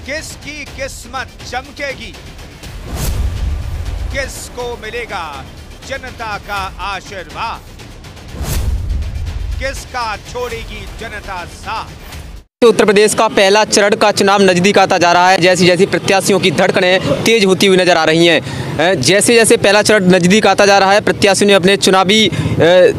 किसकी किस्मत चमकेगी, किसको मिलेगा जनता का आशीर्वाद, किसका छोड़ेगी जनता साथ। उत्तर प्रदेश का पहला चरण का चुनाव नजदीक आता जा रहा है। जैसी जैसी प्रत्याशियों की धड़कनें तेज होती हुई नजर आ रही हैं। जैसे जैसे पहला चरण नजदीक आता जा रहा है, प्रत्याशियों ने अपने चुनावी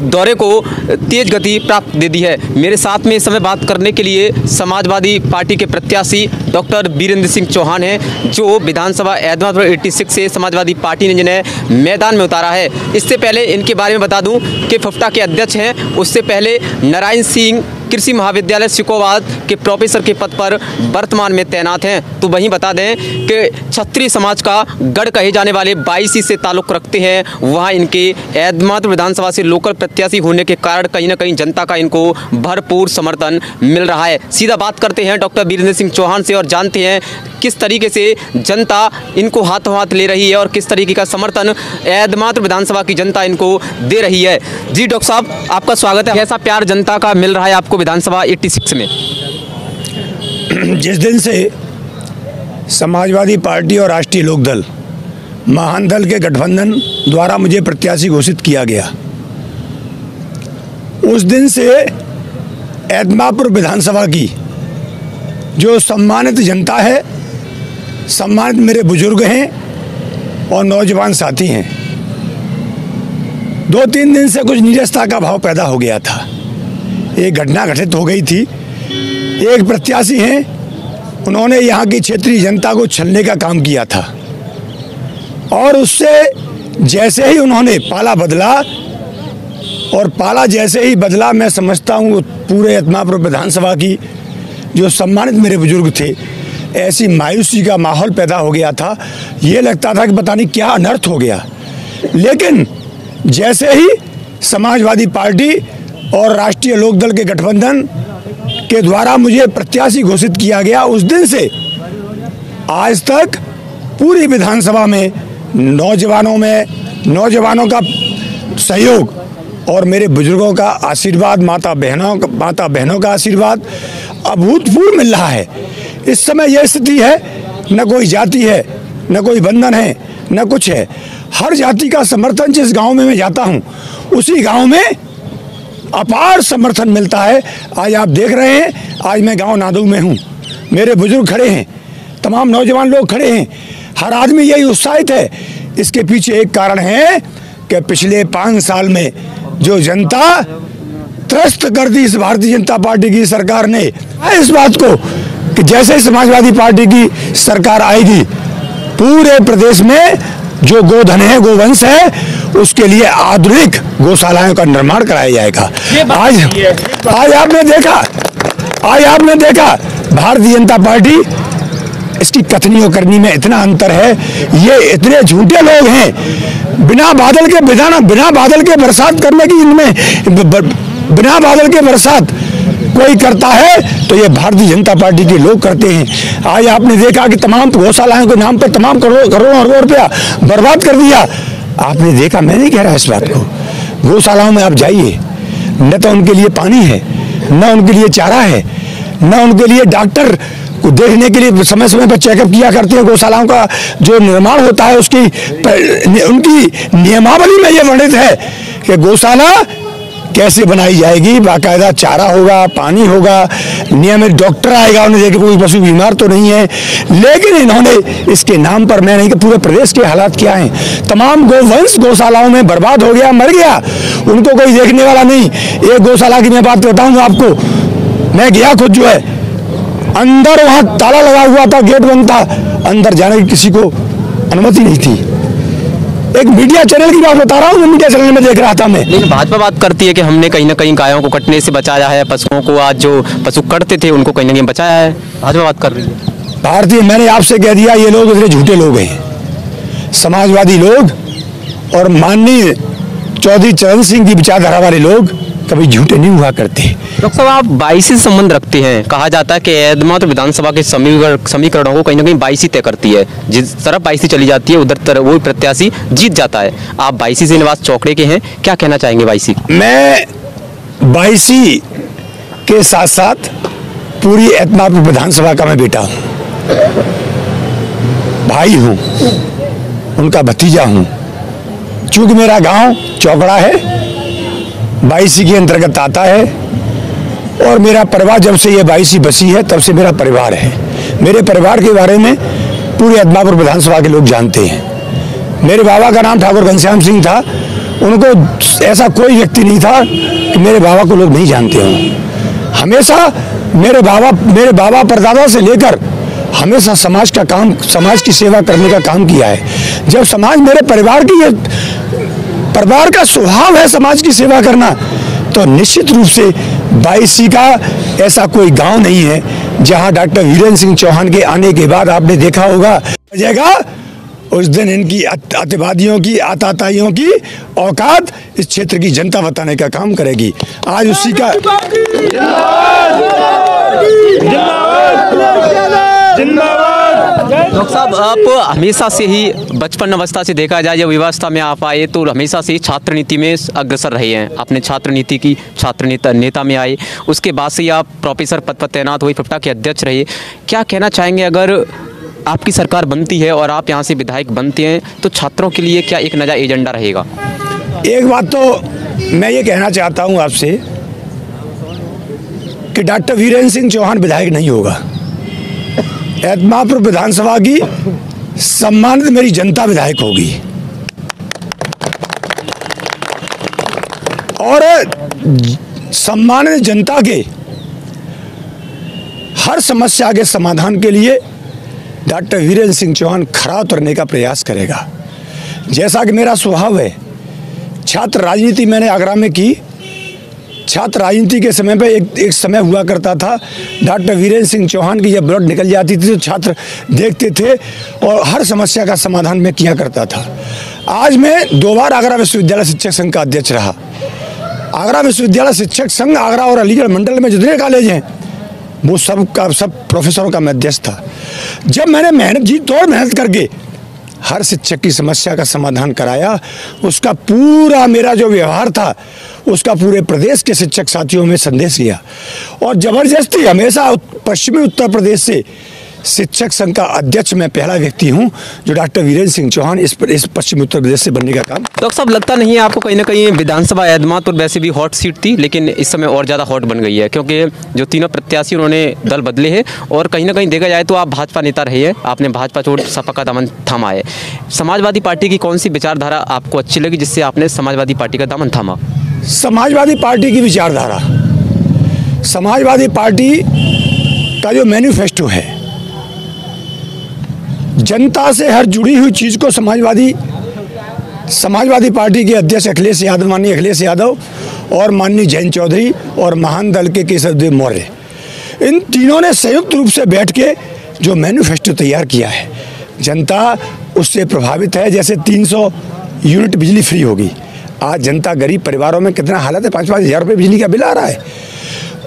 दौरे को तेज गति प्राप्त दे दी है। मेरे साथ में इस समय बात करने के लिए समाजवादी पार्टी के प्रत्याशी डॉक्टर वीरेंद्र सिंह चौहान हैं, जो विधानसभा एदमापुर 86 से समाजवादी पार्टी ने जिन्हें मैदान में उतारा है। इससे पहले इनके बारे में बता दूं कि फुफ्टा के अध्यक्ष हैं। उससे पहले नारायण सिंह कृषि महाविद्यालय सिकोवाद के प्रोफेसर के पद पर वर्तमान में तैनात हैं। तो वहीं बता दें कि क्षत्रिय समाज का गढ़ कहे जाने वाले 22 से ताल्लुक़ रखते हैं। वहां इनके एदमापुर विधानसभा से लोकल प्रत्याशी होने के कारण कहीं ना कहीं जनता का इनको भरपूर समर्थन मिल रहा है। सीधा बात करते हैं डॉक्टर वीरेंद्र सिंह चौहान से और जानते हैं किस तरीके से जनता इनको हाथों हाथ ले रही है और किस तरीके का समर्थन एदमापुर विधानसभा की जनता इनको दे रही है। जी डॉक्टर साहब, आपका स्वागत है। कैसा प्यार जनता का मिल रहा है आपको विधानसभा 86 में? जिस दिन से समाजवादी पार्टी और राष्ट्रीय लोकदल महान दल के गठबंधन द्वारा मुझे प्रत्याशी घोषित किया गया, उस दिन से एदमापुर विधानसभा की जो सम्मानित जनता है, सम्मानित मेरे बुजुर्ग हैं और नौजवान साथी हैं, 2-3 दिन से कुछ नीरसता का भाव पैदा हो गया था। एक घटना घटित हो गई थी। एक प्रत्याशी हैं, उन्होंने यहाँ की क्षेत्रीय जनता को छलने का काम किया था और उससे जैसे ही उन्होंने पाला बदला और पाला जैसे ही बदला, मैं समझता हूँ पूरे एदमापुर विधानसभा की जो सम्मानित मेरे बुजुर्ग थे, ऐसी मायूसी का माहौल पैदा हो गया था। ये लगता था कि पता नहीं क्या अनर्थ हो गया। लेकिन जैसे ही समाजवादी पार्टी और राष्ट्रीय लोकदल के गठबंधन के द्वारा मुझे प्रत्याशी घोषित किया गया, उस दिन से आज तक पूरी विधानसभा में नौजवानों का सहयोग और मेरे बुजुर्गों का आशीर्वाद, माता बहनों का आशीर्वाद अभूतपूर्व मिल रहा है। इस समय यह स्थिति है, न कोई जाति है, न कोई बंधन है, न कुछ है। हर जाति का समर्थन जिस गांव में मैं जाता हूं, उसी गांव में अपार समर्थन मिलता है। आज आप देख रहे हैं, आज मैं गांव नादू में हूं, मेरे बुजुर्ग खड़े हैं, तमाम नौजवान लोग खड़े हैं, हर आदमी यही उत्साहित है। इसके पीछे एक कारण है कि पिछले 5 साल में जो जनता त्रस्त कर दी इस भारतीय जनता पार्टी की सरकार ने, इस बात को कि जैसे समाजवादी पार्टी की सरकार आएगी, पूरे प्रदेश में जो गोधन है, गोवंश है, उसके लिए आधुनिक गौशालाओं का निर्माण कराया जाएगा। आज आपने देखा भारतीय जनता पार्टी, इसकी कथनी और करनी में इतना अंतर है। ये इतने झूठे लोग हैं, बिना बादल के बरसात करने की, इनमें बिना बादल के बरसात कोई करता है तो ये भारतीय जनता पार्टी के लोग करते हैं। आज आपने देखा कि तमाम गौशालाओं के नाम पर तमाम करोड़ों रुपया बर्बाद कर दिया। आपने देखा, मैं नहीं कह रहा इस बात को, गौशालाओं में आप जाइए, न तो उनके लिए पानी है, न उनके लिए चारा है, न उनके लिए डॉक्टर को देखने के लिए समय समय पर चेकअप किया करते हैं। गौशालाओं का जो निर्माण होता है, उनकी नियमावली में ये वर्णित है कि गौशाला कैसे बनाई जाएगी, बाकायदा चारा होगा, पानी होगा, नियमित डॉक्टर आएगा, उन्हें देखे कोई पशु बीमार तो नहीं है। लेकिन इन्होंने इसके नाम पर, मैं नहीं कि पूरे प्रदेश के हालात क्या हैं, तमाम गोवंश गौशालाओं में बर्बाद हो गया, मर गया, उनको कोई देखने वाला नहीं। एक गौशाला की मैं बात बताऊंगा आपको, मैं गया खुद, जो है अंदर, वहां ताला लगा हुआ था, गेट बंद था, अंदर जाने की किसी को अनुमति नहीं थी। एक मीडिया चैनल की बात बता रहा हूँ, मीडिया चैनल में देख रहा था मैं। लेकिन भाजपा बात करती है कि हमने कहीं ना कहीं गायों को कटने से बचाया है, पशुओं को, आज जो पशु कटते थे उनको कहीं ना कहीं बचाया है। भाजपा बात कर रही है। भारतीय, मैंने आपसे कह दिया, ये लोग इतने झूठे लोग हैं, समाजवादी लोग और माननीय चौधरी चरण सिंह की विचारधारा वाले लोग कभी झूठे नहीं हुआ करते। डॉक्टर साहब, आप 22 से संबंध रखते हैं। कहा जाता है कि एदमापुर विधानसभा के समीकरणों को कहीं ना कहीं 22 तय करती है। जिस तरफ 22 चली जाती है, उधर तरफ वो प्रत्याशी जीत जाता है। आप 22 से निवास चौकड़े के हैं, क्या कहना चाहेंगे 22? मैं 22 के साथ साथ पूरी एदमापुर विधानसभा का मैं बेटा हूँ। भाई हूँ, उनका भतीजा हूँ। चूंकि मेरा गांव चौकड़ा है, 22 के अंतर्गत आता है, और मेरा परिवार जब से ये 22 बसी है तब से मेरा परिवार है। मेरे परिवार के बारे में पूरे अदमापुर विधानसभा के लोग जानते हैं। मेरे बाबा का नाम ठाकुर घनश्याम सिंह था, उनको ऐसा कोई व्यक्ति नहीं था कि मेरे बाबा को लोग नहीं जानते हों। हमेशा मेरे बाबा परदादा से लेकर हमेशा समाज का काम, समाज की सेवा करने का काम किया है। जब समाज मेरे परिवार का स्वभाव है समाज की सेवा करना, तो निश्चित रूप से 22 का ऐसा कोई गांव नहीं है जहां डॉक्टर वीरेंद्र सिंह चौहान के आने के बाद आपने देखा होगा जाएगा उस दिन इनकी अतिवादियों की, आताताइयों की औकात इस क्षेत्र की जनता बताने का काम करेगी। आज उसी का डॉक्टर साहब, आप हमेशा से ही बचपन अवस्था से देखा जाए, जब व्यवस्था में आप आए तो हमेशा से ही छात्र नीति में अग्रसर रहे हैं। आपने छात्र नीति की, छात्र नेता में आए, उसके बाद से ही आप प्रोफेसर पद पर तैनात हुए, फिफ्टा के अध्यक्ष रहे। क्या कहना चाहेंगे, अगर आपकी सरकार बनती है और आप यहाँ से विधायक बनते हैं तो छात्रों के लिए क्या एक नया एजेंडा रहेगा? एक बात तो मैं ये कहना चाहता हूँ आपसे कि डॉक्टर वीरेंद्र सिंह चौहान विधायक नहीं होगा। अदमापुर विधानसभा की सम्मानित मेरी जनता विधायक होगी, और सम्मानित जनता के हर समस्या के समाधान के लिए डॉक्टर वीरेंद्र सिंह चौहान खरा उतरने का प्रयास करेगा। जैसा कि मेरा स्वभाव है, छात्र राजनीति मैंने आगरा में की। छात्र राजनीति के समय पे एक समय हुआ करता था, डॉक्टर वीरेंद्र सिंह चौहान की जब ब्लड निकल जाती थी तो छात्र देखते थे और हर समस्या का समाधान मैं किया करता था। आज मैं 2 बार आगरा विश्वविद्यालय शिक्षक संघ का अध्यक्ष रहा। आगरा विश्वविद्यालय शिक्षक संघ, आगरा और अलीगढ़ मंडल में जितने कॉलेज हैं वो सब प्रोफेसरों का मैं अध्यक्ष था। जब मैंने जी तोड़ मेहनत करके हर शिक्षक की समस्या का समाधान कराया, उसका पूरा मेरा जो व्यवहार था उसका पूरे प्रदेश के शिक्षक साथियों में संदेश लिया, और जबरदस्ती हमेशा पश्चिमी उत्तर प्रदेश से शिक्षक संघ का अध्यक्ष मैं पहला व्यक्ति हूं जो डॉक्टर वीरेंद्र सिंह चौहान इस पश्चिमी उत्तर प्रदेश से बनने का काम। डॉक्टर साहब, लगता नहीं है आपको कहीं ना कहीं विधानसभा अदमापुर वैसे भी हॉट सीट थी, लेकिन इस समय और ज़्यादा हॉट बन गई है, क्योंकि जो तीनों प्रत्याशी उन्होंने दल बदले हैं, और कहीं ना कहीं देखा जाए तो आप भाजपा नेता रहे हैं, आपने भाजपा छोड़ सपा का दामन थामा है। समाजवादी पार्टी की कौन सी विचारधारा आपको अच्छी लगी जिससे आपने समाजवादी पार्टी का दामन थामा? समाजवादी पार्टी की विचारधारा, समाजवादी पार्टी का जो मैनिफेस्टो है, जनता से हर जुड़ी हुई चीज़ को समाजवादी पार्टी के अध्यक्ष अखिलेश यादव, माननीय अखिलेश यादव, और माननीय जयंत चौधरी और महान दल के केशवदेव मौर्य, इन तीनों ने संयुक्त रूप से बैठ के जो मैनिफेस्टो तैयार किया है, जनता उससे प्रभावित है। जैसे 300 यूनिट बिजली फ्री होगी। आज जनता, गरीब परिवारों में कितना हालत है, 5-5 हज़ार रुपये बिजली का बिल आ रहा है।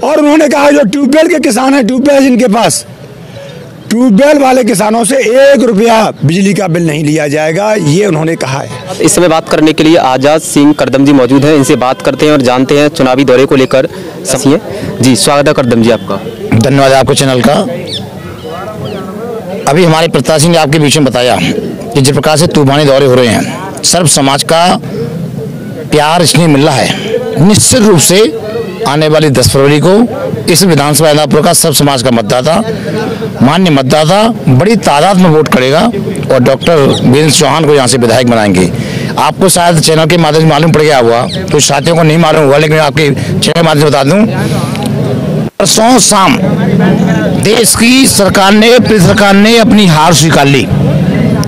और उन्होंने कहा जो ट्यूबवेल के किसान हैं, ट्यूबवेल जिनके पास, ट्यूबवेल वाले किसानों से 1 रुपया बिजली का बिल नहीं लिया जाएगा, ये उन्होंने कहा है। इस समय बात करने के लिए आज़ाद सिंह करदम जी मौजूद हैं, इनसे बात करते हैं और जानते हैं चुनावी दौरे को लेकर। जी, स्वागत है करदम जी आपका। धन्यवाद आपको चैनल का। अभी हमारे प्रत्याशी ने आपके बीच में बताया कि जिस प्रकार से तूफानी दौरे हो रहे हैं, सर्व समाज का प्यार इसलिए मिल रहा है। निश्चित रूप से आने वाली 10 फरवरी को इस विधानसभा अदमापुर का सब समाज का मतदाता, मान्य मतदाता बड़ी तादाद में वोट करेगा और डॉक्टर वीरेंद्र चौहान को यहाँ से विधायक बनाएंगे। आपको शायद चैनल के माध्यम से मालूम पड़ गया हुआ, कुछ साथियों को नहीं मालूम हुआ, लेकिन आपके चैनल के माध्यम से बता दूं, परसों शाम देश की सरकार ने, प्रेस सरकार ने अपनी हार स्वीकार ली।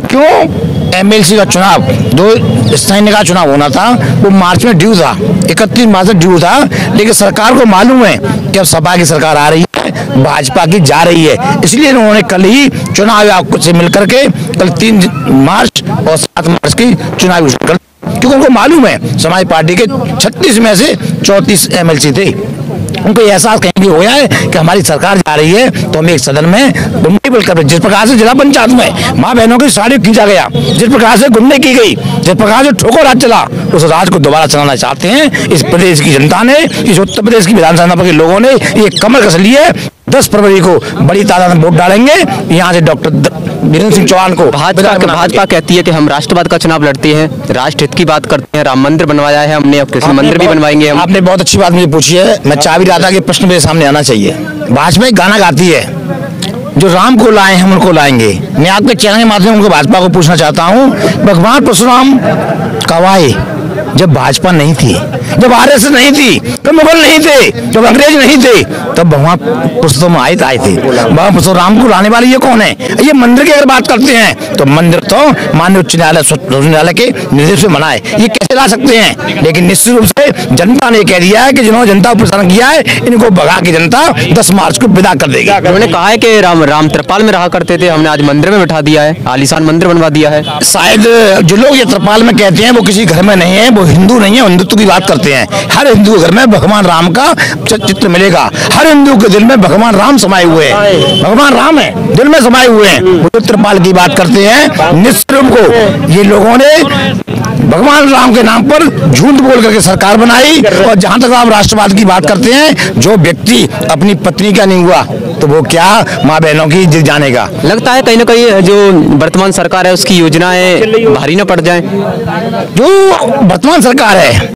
क्यों? एमएलसी का चुनाव, जो स्थायी निकाय चुनाव होना था, वो मार्च में ड्यू था, 31 मार्च में ड्यू था, लेकिन सरकार को मालूम है कि अब सपा की सरकार आ रही है, भाजपा की जा रही है, इसलिए उन्होंने कल ही चुनाव आयोग से मिलकर के कल 3 मार्च और 7 मार्च की चुनाव घोषणा कर, क्योंकि उनको मालूम है समाज पार्टी के 36 में से 34 एमएलसी थे। उनको एहसास कहीं भी हो है कि हमारी सरकार जा रही है, तो हम एक सदन में गुंडे कर, जिस प्रकार से जिला पंचायत में माँ बहनों की साड़ी खींचा गया, जिस प्रकार से गुंडे की गई, जिस प्रकार से ठोकर राज चला, उस राज को दोबारा चलाना चाहते हैं इस प्रदेश की जनता ने, इस उत्तर प्रदेश की विधानसभा के लोगों ने ये कमर कस ली है। 10 फरवरी को बड़ी तादाद में वोट डालेंगे। यहाँ से डॉक्टर वीरेंद्र सिंह चौहान को भाजपा कहती है कि हम राष्ट्रवाद का चुनाव लड़ते हैं, राष्ट्र हित की बात करते हैं, राम मंदिर बनवाया है हमने, अब कृष्ण मंदिर भी बनवाएंगे हम। आपने बहुत अच्छी बात मुझे पूछी है, मैं चाह भी रहा था कि प्रश्न मेरे सामने आना चाहिए। भाजपा एक गाना गाती है, जो राम को लाए हम उनको लाएंगे। मैं आपके चैनल के माध्यम से उनको भाजपा को पूछना चाहता हूँ, भगवान परशुराम कब आए? जब भाजपा नहीं थी, जब आरएसएस नहीं थी, जब मुगल नहीं थे, जब अंग्रेज नहीं थे, तब भगवान पुरुषोत्तम आए थे। भगवान परशुराम को लाने वाले ये कौन है? ये मंदिर की अगर बात करते हैं तो मंदिर तो माननीय उच्च न्यायालय के निर्देश से बना है, ये कैसे ला सकते हैं? लेकिन निश्चित रूप से जनता ने कह दिया है कि जिन्होंने जनता को परेशान किया है, इनको भगा के जनता 10 मार्च को विदा कर देगी। उन्होंने कहा है कि राम त्रिपाल में रहा करते थे, हमने आज मंदिर में बिठा दिया है, आलीशान मंदिर बनवा दिया है। शायद जो लोग ये त्रिपाल में कहते हैं वो किसी घर में नहीं है, वो हिंदू नहीं है, हिंदुत्व की बात करते हैं। हर हिंदू घर में भगवान राम का चित्र मिलेगा, हर हिंदू के दिल में भगवान राम समाये हुए हैं, भगवान राम है दिल में समाये हुए हैं। वो त्रिपाल की बात करते हैं, निश्चित रूप को ये लोगों ने भगवान राम के नाम पर झूठ बोल करके सरकार बनाई। और जहां तक आप राष्ट्रवाद की बात करते हैं, जो व्यक्ति अपनी पत्नी का नहीं हुआ तो वो क्या माँ बहनों की जानेगा? लगता है कहीं ना कहीं जो वर्तमान सरकार है उसकी योजनाएं भारी न पड़ जाएं। जो वर्तमान सरकार है